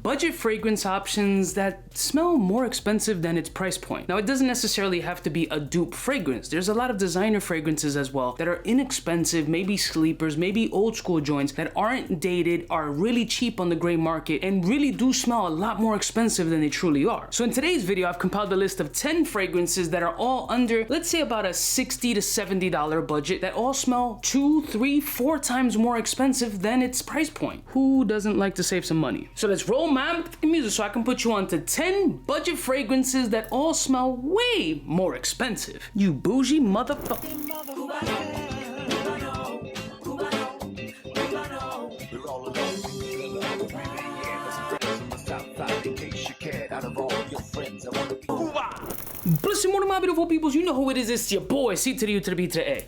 budget fragrance options that smell more expensive than its price point. Now, it doesn't necessarily have to be a dupe fragrance. There's a lot of designer fragrances as well that are inexpensive, maybe sleepers, maybe old school joints that aren't dated, are really cheap on the gray market, and really do smell a lot more expensive than they truly are. So in today's video, I've compiled a list of 10 fragrances that are all under, let's say, about a $60 to $70 budget that all smell 2, 3, 4 times more expensive than its price point. Who doesn't like to save some money? So let's roll my music so I can put you on to 10 budget fragrances that all smell way more expensive. You bougie motherfucker. Bless you, one of my beautiful peoples. You know who it is. It's your boy, C to the U to the B to the A.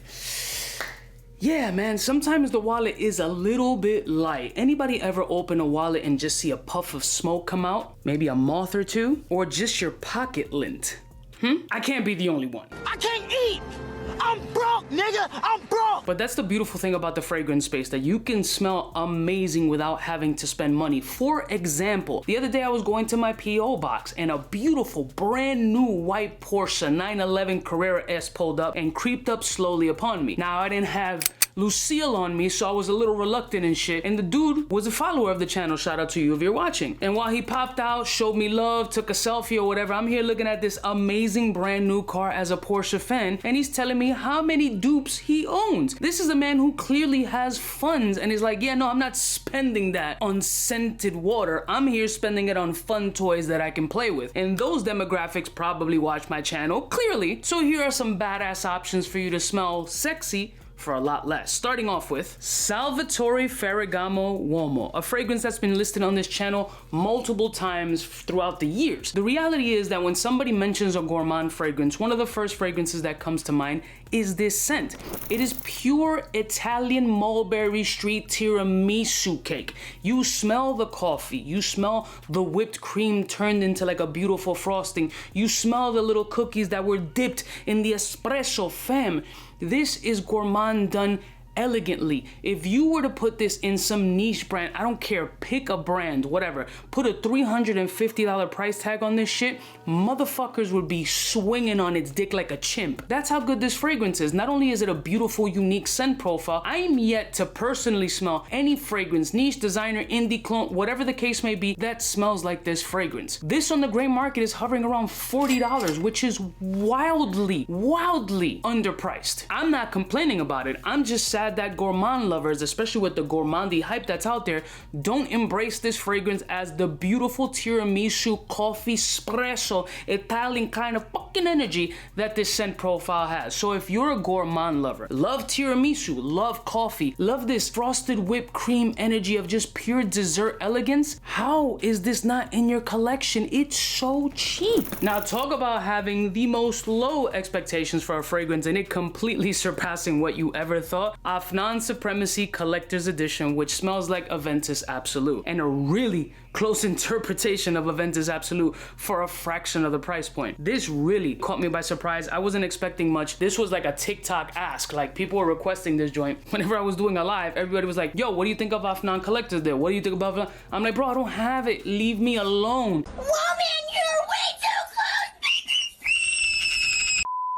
Yeah, man, sometimes the wallet is a little bit light. Anybody ever open a wallet and just see a puff of smoke come out? Maybe a moth or two? Or just your pocket lint? I can't be the only one. I can't eat! I'm broke, nigga! I'm broke! But that's the beautiful thing about the fragrance space, that you can smell amazing without having to spend money. For example, the other day I was going to my P.O. box and a beautiful brand new white Porsche 911 Carrera S pulled up and creeped up slowly upon me. Now, I didn't have Lucille on me, so I was a little reluctant and shit. And the dude was a follower of the channel. Shout out to you if you're watching. And while he popped out, showed me love, took a selfie or whatever, I'm here looking at this amazing brand new car as a Porsche fan, and he's telling me how many dupes he owns. This is a man who clearly has funds and is like, yeah, no, I'm not spending that on scented water. I'm here spending it on fun toys that I can play with. And those demographics probably watch my channel, clearly. So here are some badass options for you to smell sexy for a lot less. Starting off with Salvatore Ferragamo Uomo, a fragrance that's been listed on this channel multiple times throughout the years. The reality is that when somebody mentions a gourmand fragrance, one of the first fragrances that comes to mind is this scent. It is pure Italian mulberry street tiramisu cake. You smell the coffee, you smell the whipped cream turned into like a beautiful frosting, you smell the little cookies that were dipped in the espresso, fam. This is gourmand done elegantly. If you were to put this in some niche brand, I don't care, pick a brand, whatever, put a $350 price tag on this shit, motherfuckers would be swinging on its dick like a chimp. That's how good this fragrance is. Not only is it a beautiful, unique scent profile, I am yet to personally smell any fragrance, niche, designer, indie, clone, whatever the case may be, that smells like this fragrance. This on the gray market is hovering around $40, which is wildly underpriced. I'm not complaining about it. I'm just sad that gourmand lovers, especially with the gourmandy hype that's out there, don't embrace this fragrance as the beautiful tiramisu, coffee, espresso, Italian kind of fucking energy that this scent profile has. So if you're a gourmand lover, love tiramisu, love coffee, love this frosted whipped cream energy of just pure dessert elegance, how is this not in your collection? It's so cheap. Now, talk about having the most low expectations for a fragrance and it completely surpassing what you ever thought. Afnan Supremacy Collector's Edition, which smells like Aventus Absolute, and a really close interpretation of Aventus Absolute for a fraction of the price point. This really caught me by surprise. I wasn't expecting much. This was like a TikTok ask. Like, people were requesting this joint. Whenever I was doing a live, everybody was like, yo, what do you think of Afnan Collector's there? What do you think about Afnan? I'm like, bro, I don't have it. Leave me alone. Woman, you're way too close!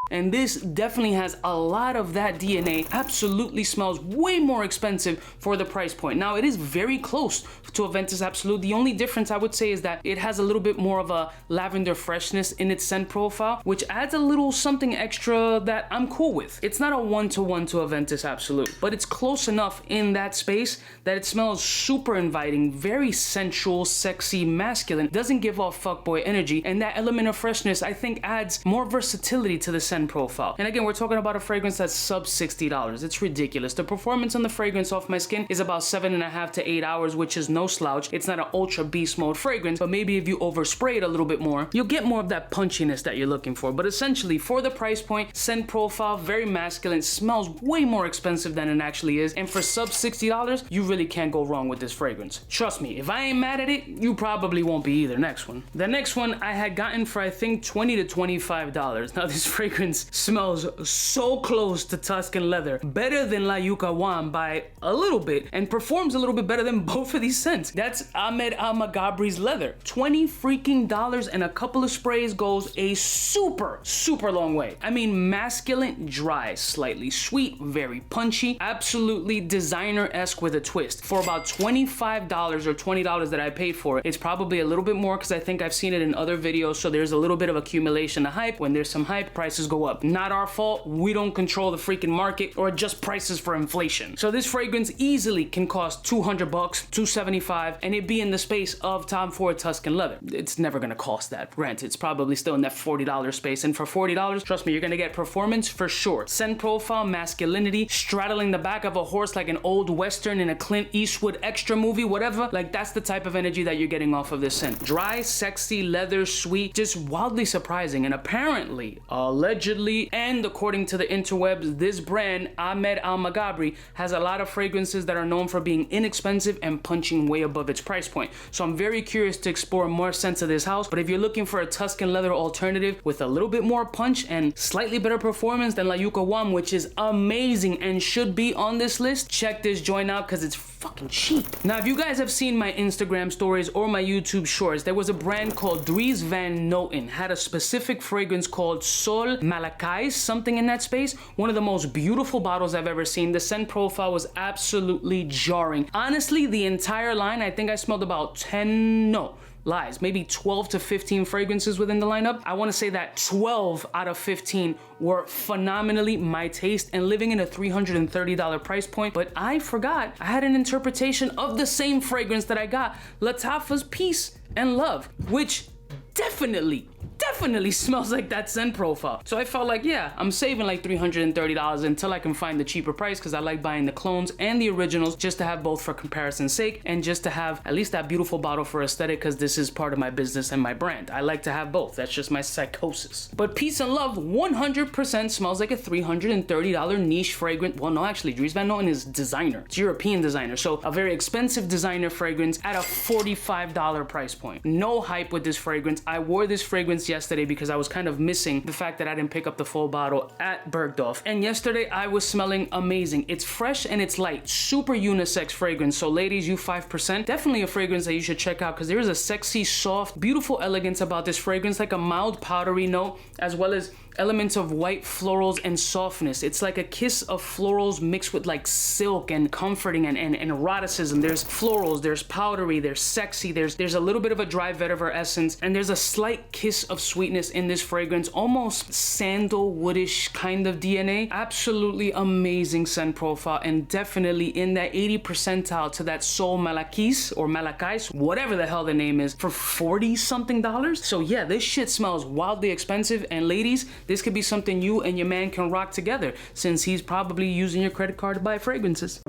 And this definitely has a lot of that DNA. Absolutely smells way more expensive for the price point. Now, it is very close to Aventus Absolute. The only difference I would say is that it has a little bit more of a lavender freshness in its scent profile, which adds a little something extra that I'm cool with. It's not a one-to-one to Aventus Absolute, but it's close enough in that space that it smells super inviting, very sensual, sexy, masculine, doesn't give off fuckboy energy, and that element of freshness I think adds more versatility to the scent profile. And again, we're talking about a fragrance that's sub $60. It's ridiculous. The performance on the fragrance off my skin is about 7.5 to 8 hours, which is no slouch. It's not an ultra beast mode fragrance, but maybe if you overspray it a little bit more, you'll get more of that punchiness that you're looking for. But essentially, for the price point, scent profile, very masculine, smells way more expensive than it actually is. And for sub $60, you really can't go wrong with this fragrance. Trust me, if I ain't mad at it, you probably won't be either. Next one. The next one I had gotten for I think $20 to $25. Now, this fragrance fragrance smells so close to Tuscan leather, better than 𝗙𝐸𝐴 by a little bit, and performs a little bit better than both of these scents. That's 𝐷𝐸𝐴 leather. $20 freaking and a couple of sprays goes a super long way. I mean, masculine, dry, slightly sweet, very punchy, absolutely designer-esque with a twist. For about $25 or $20 that I paid for it, it's probably a little bit more because I think I've seen it in other videos, so there's a little bit of accumulation of hype. When there's some hype, prices go up. Not our fault. We don't control the freaking market or adjust prices for inflation. So this fragrance easily can cost $200, $275, and it'd be in the space of Tom Ford Tuscan leather. It's never gonna cost that. Granted, it's probably still in that $40 space, and for $40, trust me, you're gonna get performance for sure. Scent profile, masculinity, straddling the back of a horse like an old western in a Clint Eastwood extra movie, whatever. Like, that's the type of energy that you're getting off of this scent. Dry, sexy, leather, sweet, just wildly surprising. And apparently, allegedly, and according to the interwebs, this brand, 𝐷𝐸𝐴, has a lot of fragrances that are known for being inexpensive and punching way above its price point. So I'm very curious to explore more scents of this house, but if you're looking for a Tuscan leather alternative with a little bit more punch and slightly better performance than 𝗙𝐸𝐴, which is amazing and should be on this list, check this joint out because it's fucking cheap. Now, if you guys have seen my Instagram stories or my YouTube shorts, there was a brand called Dries Van Noten, had a specific fragrance called Sol Malakais, something in that space. One of the most beautiful bottles I've ever seen. The scent profile was absolutely jarring. Honestly, the entire line, I think I smelled about 10, no, lies, maybe 12 to 15 fragrances within the lineup. I want to say that 12 out of 15 were phenomenally my taste and living in a $330 price point. But I forgot I had an interpretation of the same fragrance that I got, Lattafa's Peace and Love, which definitely smells like that scent profile. So I felt like, yeah, I'm saving like $330 until I can find the cheaper price, because I like buying the clones and the originals just to have both for comparison's sake and just to have at least that beautiful bottle for aesthetic, because this is part of my business and my brand. I like to have both. That's just my psychosis. But Peace and Love 100% smells like a $330 niche fragrance. Well, no, actually, Dries Van Noten is designer. It's European designer. So a very expensive designer fragrance at a $45 price point. No hype with this fragrance. I wore this fragrance yesterday because I was kind of missing the fact that I didn't pick up the full bottle at Bergdorf. And yesterday I was smelling amazing. It's fresh and it's light. Super unisex fragrance. So ladies, you 5%, definitely a fragrance that you should check out, because there is a sexy, soft, beautiful elegance about this fragrance, like a mild powdery note, as well as elements of white florals and softness. It's like a kiss of florals mixed with like silk and comforting and eroticism. There's florals, there's powdery, there's sexy, there's a little bit of a dry vetiver essence, and there's a slight kiss of sweetness in this fragrance, almost sandalwoodish kind of DNA. Absolutely amazing scent profile, and definitely in that 80 percentile to that Sol Malakais or Malakais, whatever the hell the name is, for $40-something. So yeah, this shit smells wildly expensive, and ladies, this could be something you and your man can rock together, since he's probably using your credit card to buy fragrances.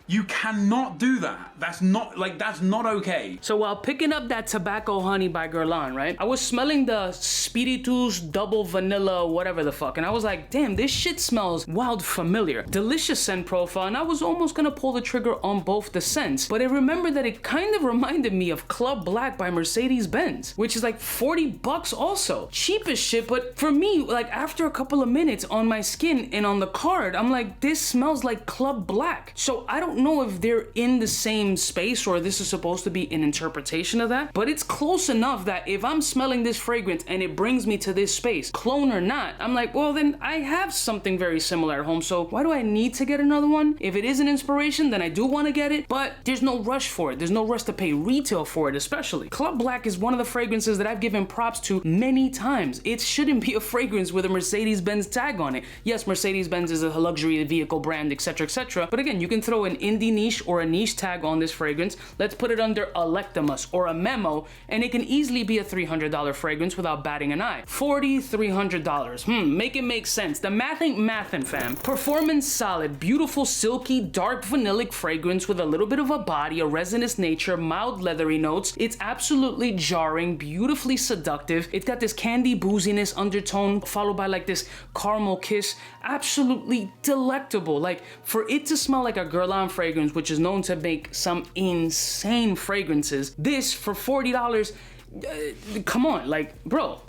You cannot do that. That's not okay. So while picking up that Tobacco Honey by Guerlain, right, I was smelling the Spiritus Double Vanilla, whatever the fuck, and I was like, damn, this shit smells wild familiar. Delicious scent profile, and I was almost gonna pull the trigger on both the scents, but I remembered that it kind of reminded me of Club Black by Mercedes-Benz, which is like $40 also. Cheap as shit, but for me, like after a couple of minutes on my skin and on the card, I'm like, this smells like Club Black. So I don't know if they're in the same space or this is supposed to be an interpretation of that, but it's close enough that if I'm smelling this fragrance and it brings me to this space, clone or not, I'm like, well, then I have something very similar at home, so why do I need to get another one? If it is an inspiration, then I do want to get it, but there's no rush for it. There's no rush to pay retail for it, especially. Club Black is one of the fragrances that I've given props to many times. It shouldn't be a fragrance with a Mercedes-Benz tag on it. Yes, Mercedes-Benz is a luxury vehicle brand, etc., but again, you can throw an indie niche or a niche tag on this fragrance. Let's put it under Electamus or a memo, and it can easily be a $300 fragrance without batting an eye. $300. Make it make sense. The math ain't mathin', fam. Performance solid, beautiful, silky, dark vanillic fragrance with a little bit of a body, a resinous nature, mild leathery notes. It's absolutely jarring, beautifully seductive. It's got this candy booziness undertone followed by like this caramel kiss. Absolutely delectable. Like, for it to smell like a Guerlain fragrance, which is known to make some insane fragrances, this for $40, come on, like, bro.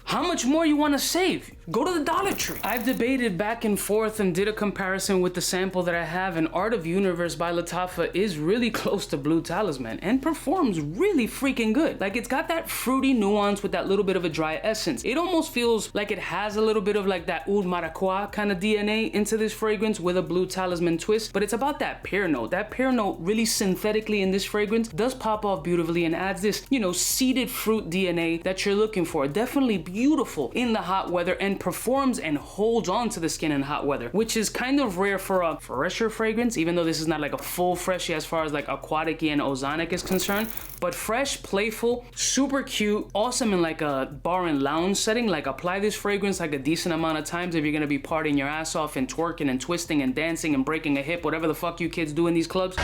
How much more you want to save? Go to the Dollar Tree. I've debated back and forth and did a comparison with the sample that I have, and Art of Universe by 𝗙𝗪𝗂𝗏 is really close to Blue Talisman and performs really freaking good. Like, it's got that fruity nuance with that little bit of a dry essence. It almost feels like it has a little bit of like that 𝗙𝗏𝗏𝗏 kind of DNA into this fragrance with a Blue Talisman twist, but it's about that pear note. That pear note really synthetically in this fragrance does pop off beautifully and adds this, you know, seeded fruit DNA that you're looking for. Definitely beautiful in the hot weather and performs and holds on to the skin in hot weather, which is kind of rare for a fresher fragrance, even though this is not like a full freshie as far as like 𝗙𝗏𝗏𝗏𝗏 and ozonic is concerned, but fresh, playful, super cute, awesome in like a bar and lounge setting. Like, apply this fragrance like a decent amount of times if you're gonna be partying your ass off and twerking and twisting and dancing and breaking a hip, whatever the fuck you kids do in these clubs.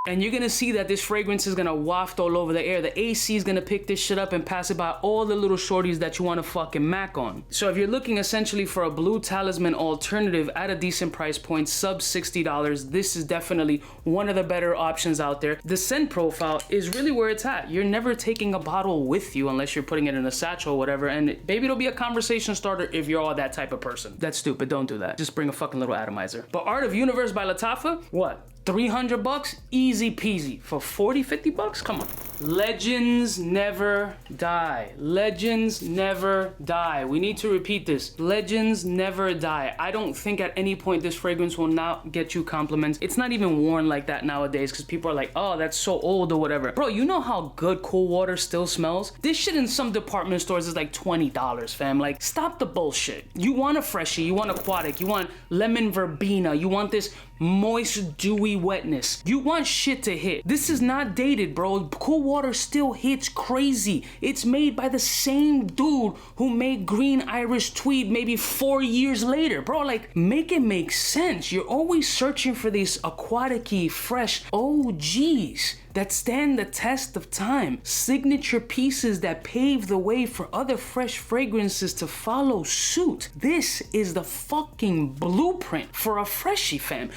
And you're gonna see that this fragrance is gonna waft all over the air. The AC is gonna pick this shit up and pass it by all the little shorties that you wanna fucking mac on. So if you're looking essentially for a Blue Talisman alternative at a decent price point, sub $60, this is definitely one of the better options out there. The scent profile is really where it's at. You're never taking a bottle with you unless you're putting it in a satchel or whatever, and maybe it'll be a conversation starter if you're all that type of person. That's stupid, don't do that. Just bring a fucking little atomizer. But Art of Universe by 𝗙𝗪𝗂𝗏, what? $300? Easy peasy. For 40, 50 bucks? Come on. Legends never die. Legends never die. We need to repeat this. Legends never die. I don't think at any point this fragrance will not get you compliments. It's not even worn like that nowadays because people are like, oh, that's so old or whatever. Bro, you know how good cool water still smells? This shit in some department stores is like $20, fam. Like, stop the bullshit. You want a freshie, you want aquatic, you want lemon verbena, you want this moist, dewy wetness. You want shit to hit. This is not dated, bro. Cool water still hits crazy. It's made by the same dude who made Green Irish Tweed maybe 4 years later. Bro, like, make it make sense. You're always searching for these aquatic-y, fresh OGs that stand the test of time. Signature pieces that pave the way for other fresh fragrances to follow suit. This is the fucking blueprint for a freshie, fam.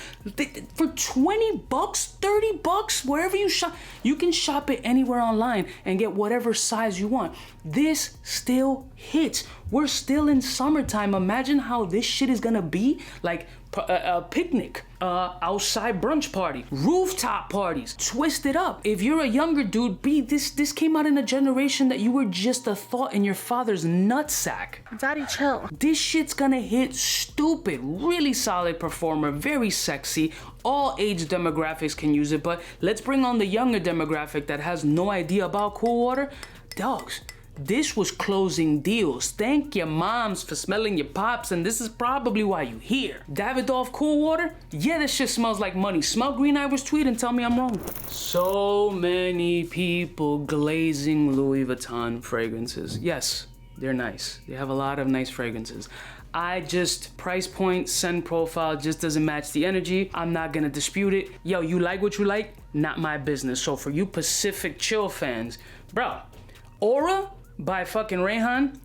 For 20 bucks, 30 bucks, wherever you shop, you can shop it anywhere online and get whatever size you want. This still hits. We're still in summertime. Imagine how this shit is gonna be like a picnic, outside brunch party, rooftop parties, twist it up. If you're a younger dude, this came out in a generation that you were just a thought in your father's nutsack. Daddy, chill. This shit's gonna hit stupid. Really solid performer, very sexy. All age demographics can use it, but let's bring on the younger demographic that has no idea about cool water. Dogs, this was closing deals. Thank your moms for smelling your pops, and this is probably why you here. Davidoff Cool Water? Yeah, this shit smells like money. Smell Green Irish Tweed and tell me I'm wrong. So many people glazing Louis Vuitton fragrances. Yes, they're nice. They have a lot of nice fragrances. Price point, scent profile just doesn't match the energy. I'm not gonna dispute it. Yo, you like what you like? Not my business. So for you Pacific Chill fans, bro, Aura by fucking Rayhan,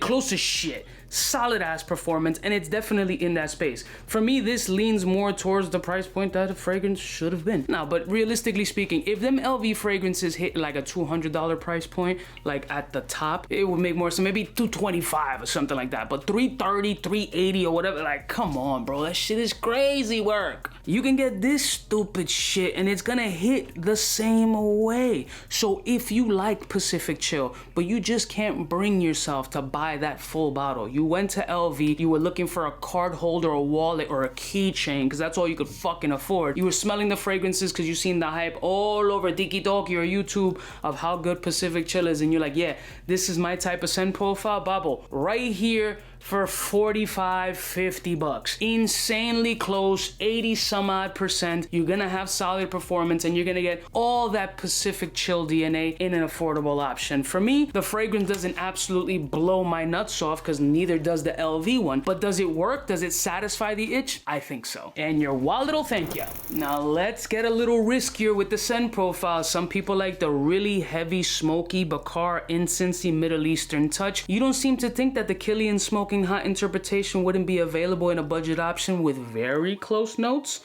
close as shit. Solid ass performance, and it's definitely in that space. For me, this leans more towards the price point that a fragrance should have been. Now, but realistically speaking, if them LV fragrances hit like a $200 price point, like at the top, it would make more sense. Maybe $225 or something like that. But $330, $380 or whatever, like, come on, bro, that shit is crazy work. You can get this stupid shit and it's gonna hit the same way. So if you like Pacific Chill, but you just can't bring yourself to buy that full bottle, you went to LV, you were looking for a card holder, a wallet, or a keychain, because that's all you could fucking afford. You were smelling the fragrances because you've seen the hype all over TikTok or YouTube of how good Pacific Chill is, and you're like, yeah, this is my type of scent profile, bubble. Right here for 45, 50 bucks. Insanely close, 80 some odd %. You're gonna have solid performance and you're gonna get all that Pacific Chill DNA in an affordable option. For me, the fragrance doesn't absolutely blow my nuts off because neither does the LV one, but does it work? Does it satisfy the itch? I think so. And your wallet'll thank you. Now let's get a little riskier with the scent profile. Some people like the really heavy, smoky, Bakar, incensey, Middle Eastern touch. You don't seem to think that the Kilian Smoking Hot interpretation wouldn't be available in a budget option with very close notes?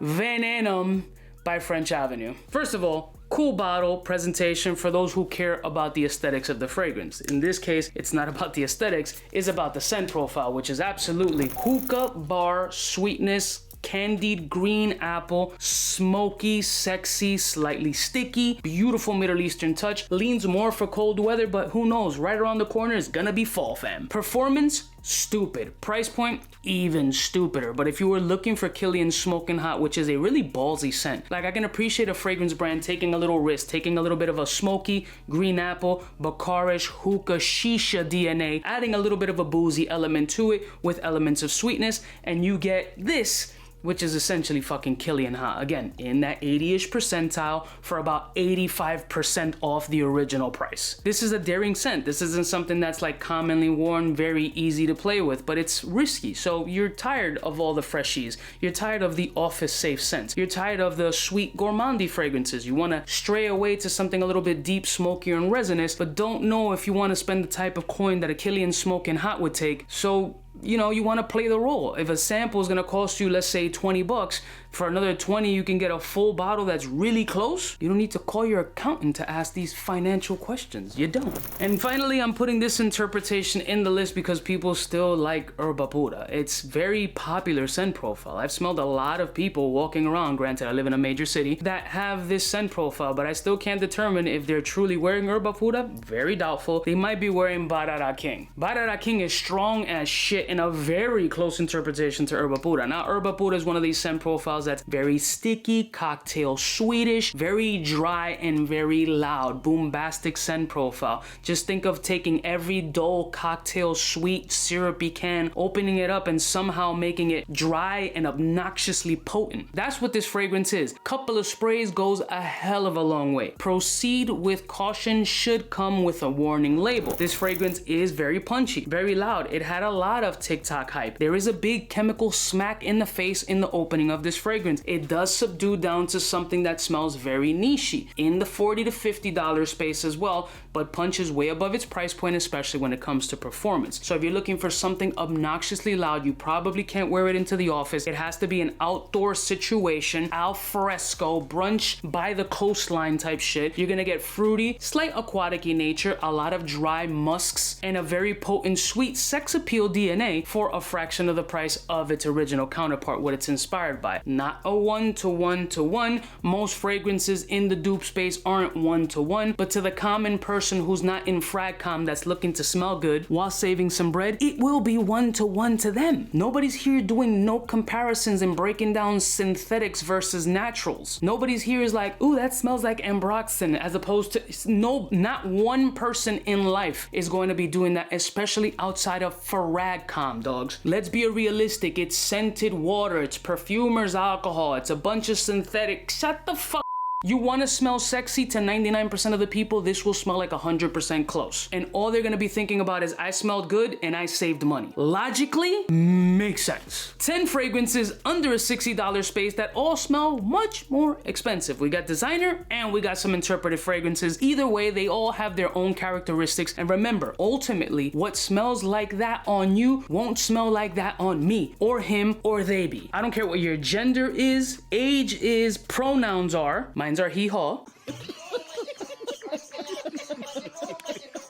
Venenum by French Avenue. First of all, cool bottle presentation for those who care about the aesthetics of the fragrance. In this case, it's not about the aesthetics, it's about the scent profile, which is absolutely hookah bar sweetness, candied green apple, smoky, sexy, slightly sticky, beautiful Middle Eastern touch, leans more for cold weather, but who knows, right around the corner is gonna be fall, fam. Performance, stupid. Price point, even stupider. But if you were looking for Kilian Smoking Hot, which is a really ballsy scent, like I can appreciate a fragrance brand taking a little risk, taking a little bit of a smoky, green apple, Bacarish, hookah, shisha DNA, adding a little bit of a boozy element to it with elements of sweetness, and you get this, which is essentially fucking Kilian Hot. Again, in that 80-ish percentile for about 85% off the original price. This is a daring scent. This isn't something that's like commonly worn, very easy to play with, but it's risky. So you're tired of all the freshies. You're tired of the office safe scents. You're tired of the sweet gourmandy fragrances. You wanna stray away to something a little bit deep, smokier, and resinous, but don't know if you wanna spend the type of coin that a Kilian Smoking Hot would take. So, you know, you want to play the role. If a sample is going to cost you, let's say 20 bucks, for another 20 you can get a full bottle that's really close. You don't need to call your accountant to ask these financial questions. You don't. And finally, I'm putting this interpretation in the list because people still like 𝗙𝗏𝗪𝗏. It's very popular scent profile. I've smelled a lot of people walking around, granted I live in a major city, that have this scent profile, but I still can't determine if they're truly wearing 𝗙𝗏𝗪𝗏. Very doubtful. They might be wearing 𝗙𝗏𝗏𝗏𝗏. 𝗙𝗏𝗏𝗏𝗏 is strong as shit in a very close interpretation to 𝗙𝗏𝗪𝗏. Now, 𝗙𝗏𝗪𝗏 is one of these scent profiles that's very sticky, cocktail sweetish, very dry, and very loud, bombastic scent profile. Just think of taking every dull cocktail sweet syrupy can, opening it up, and somehow making it dry and obnoxiously potent. That's what this fragrance is. Couple of sprays goes a hell of a long way. Proceed with caution should come with a warning label. This fragrance is very punchy, very loud. It had a lot of TikTok hype. There is a big chemical smack in the face in the opening of this fragrance. It does subdue down to something that smells very nichey in the $40 to $50 space as well, but punches way above its price point, especially when it comes to performance. So if you're looking for something obnoxiously loud, you probably can't wear it into the office. It has to be an outdoor situation, al fresco, brunch by the coastline type shit. You're gonna get fruity, slight aquatic-y nature, a lot of dry musks, and a very potent sweet sex appeal DNA for a fraction of the price of its original counterpart, what it's inspired by. Not a one-to-one-to-one. Most fragrances in the dupe space aren't one-to-one, but to the common person who's not in fragcom that's looking to smell good while saving some bread, it will be one-to-one to them. Nobody's here doing no comparisons and breaking down synthetics versus naturals. Nobody's here is like, ooh, that smells like ambroxan, as opposed to, no, not one person in life is going to be doing that, especially outside of fragcom, dogs. Let's be realistic. It's scented water, it's perfumer's alcohol, it's a bunch of synthetic. Shut the fuck. You want to smell sexy to 99% of the people, this will smell like 100% close. And all they're going to be thinking about is, I smelled good and I saved money. Logically, makes sense. 10 fragrances under a $60 space that all smell much more expensive. We got designer and we got some interpretive fragrances. Either way, they all have their own characteristics. And remember, ultimately, what smells like that on you won't smell like that on me or him or they be. I don't care what your gender is, age is, pronouns are. Mine's are he, her.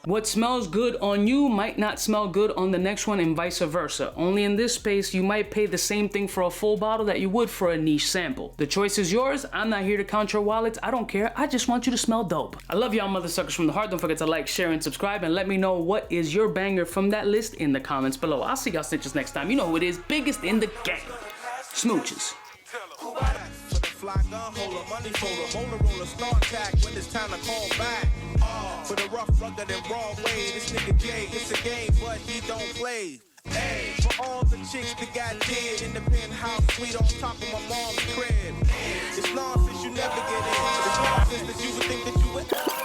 What smells good on you might not smell good on the next one and vice versa. Only in this space, you might pay the same thing for a full bottle that you would for a niche sample. The choice is yours. I'm not here to count your wallets. I don't care. I just want you to smell dope. I love y'all mother suckers from the heart. Don't forget to like, share, and subscribe, and let me know what is your banger from that list in the comments below. I'll see y'all snitches next time. You know who it is. Biggest in the game. Smooches. Fly gun holder, money folder, roller, star attack when it's time to call back. For the rough, rugged, and raw way, this nigga Jay, it's a game, but he don't play. Hey, for all the chicks that got dead in the penthouse suite on top of my mom's crib. It's nonsense you never get in. It's nonsense that you would think that you would.